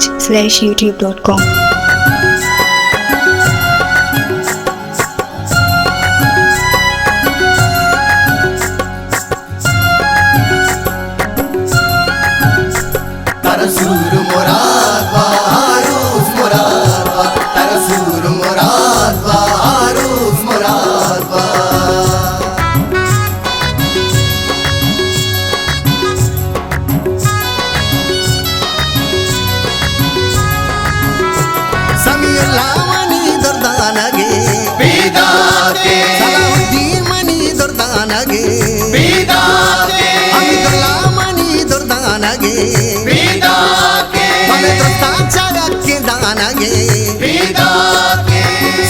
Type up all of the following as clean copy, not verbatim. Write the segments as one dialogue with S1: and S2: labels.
S1: azimbaloch.youtube.com
S2: तरसूर मुराद बारूफ मुराद बा तरसूर मुराद बारूफ मुराद बा Samiullah money दुर्दानगे
S3: बिदा के
S2: सलाउद्दीन मनी दुर्दानगे
S3: बिदा के
S2: हमीदुल्लाह मनी दुर्दानगे
S3: बिदा के
S2: बने दोस्तां के दानगे
S3: बिदा के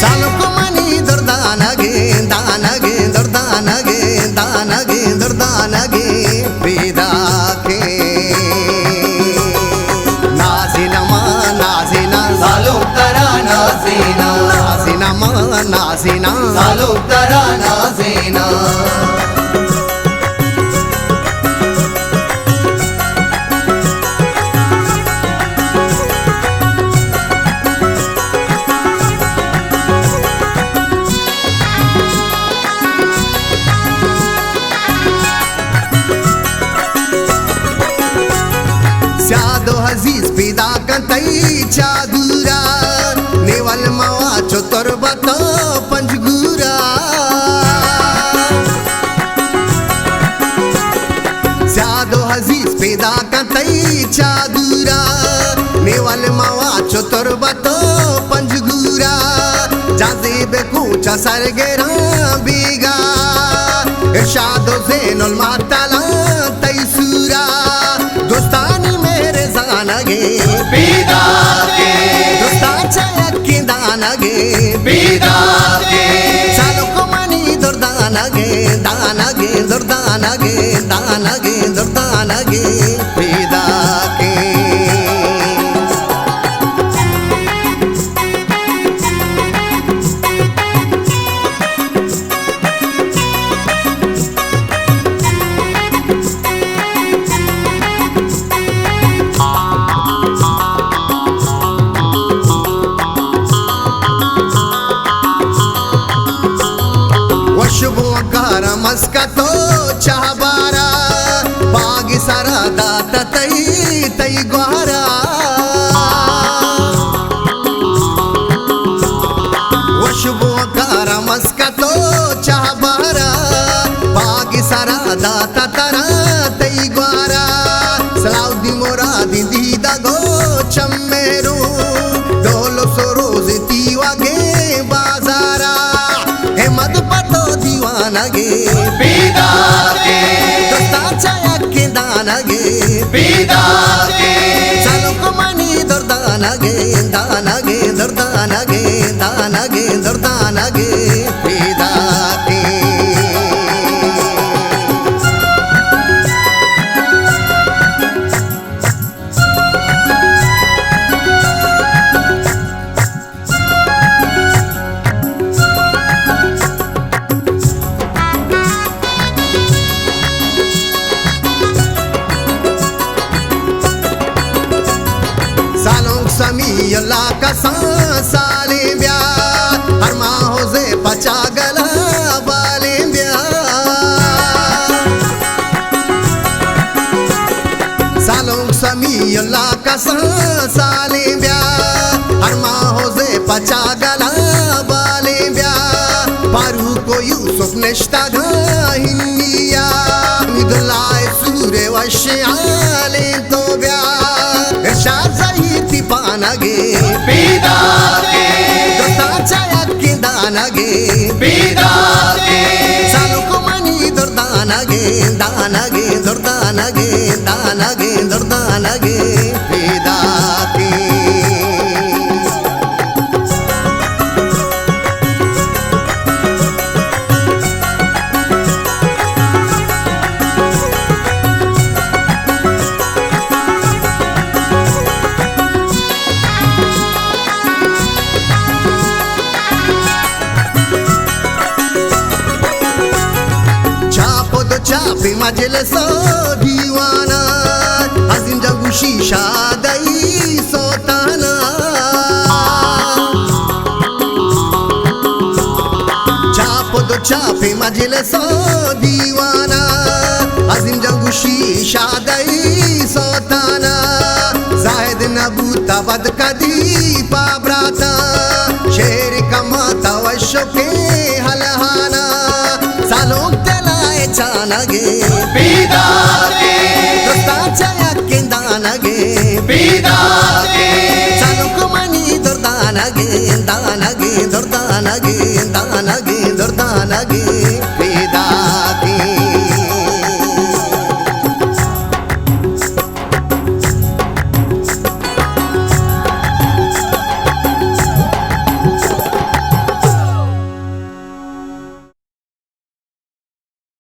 S2: सालुक मनी दुर्दानगे दानगे दुर्दानगे दानगे दुर्दानगे बिदा के नाज़िना मा नाज़िना
S3: सालुक तरा नाज़ीना
S2: नाज़िना मा नाज़िना
S3: सालुक तरा नाज़ीना स्यादो हजीज पिदा कंतई चादूरा नेवल मवा चतुर बतो पंजगूरा स्यादो हजीज पिदा कंतई चादूरा नेवल मवा चतुर बतो पंजगूरा जाजे बेकूचा सरगेरा बीगा इरशादो ज़ैनुल मातला तैसूरा दोस्तानी मेरे जानगे बिदा के
S2: दोस्तां चयक्की दानगे
S3: बिदा के
S2: सालुक मनी दुर्दानगे दानगे दुर्दानगे दानगे दुर्दानगे बिदा के वशबो कार मस्कतो चाहबारा बागी सारा दाता तई तई ग्वारा वशबो कार मस्कतो चाहबारा बागी सारा दाता तरा तई ग्वारा सलाउद्दीन मुरादी दीदा गो चम्मेरू डोलो सरोज तीवागे बाजारा हेमद पतो दीवानगे
S3: बिदा के
S2: दोस्तां चयक्की दानगे
S3: बिदा के
S2: सालुक मनी दुर्दानगे दानगे दुर्दानगे दानगे दुर्दानगे बिदा के सालों समीउल्लाह का साले ब्या हर माँ हो जे पचा गला बाले ब्या सालों समीउल्लाह का साले ब्या हर माँ हो जे पचा गला बाले ब्या पारू को यूसुफ निश्ता हिन्निया मिदुल्लाह सूरे वश्याले तो ब्या इरशाद ज़हीर ती पानगे
S3: बिदा के
S2: दोस्तां चयक्की दानगे
S3: बिदा के
S2: सालुक मनी दुर्दानगे दानगे दुर्दानगे दानगे दुर्दानगे बिदा के मजलिस दीवाना अजीम जगुशी शादई सोताना चाप दो चापे मजलिस दीवाना अजीम जगुशी शादई सोताना जाहिद नबूता बद कदी पाब्राता शेर कमाता वशोके हलहाना सालों तलाए चानगे
S3: बिदाके
S2: दोस्ताच्या याकिंदानगे
S3: बिदाके
S2: सालों मनी दुर्दानगे दानगे दुर्दानगे दानगे दुर्दानगे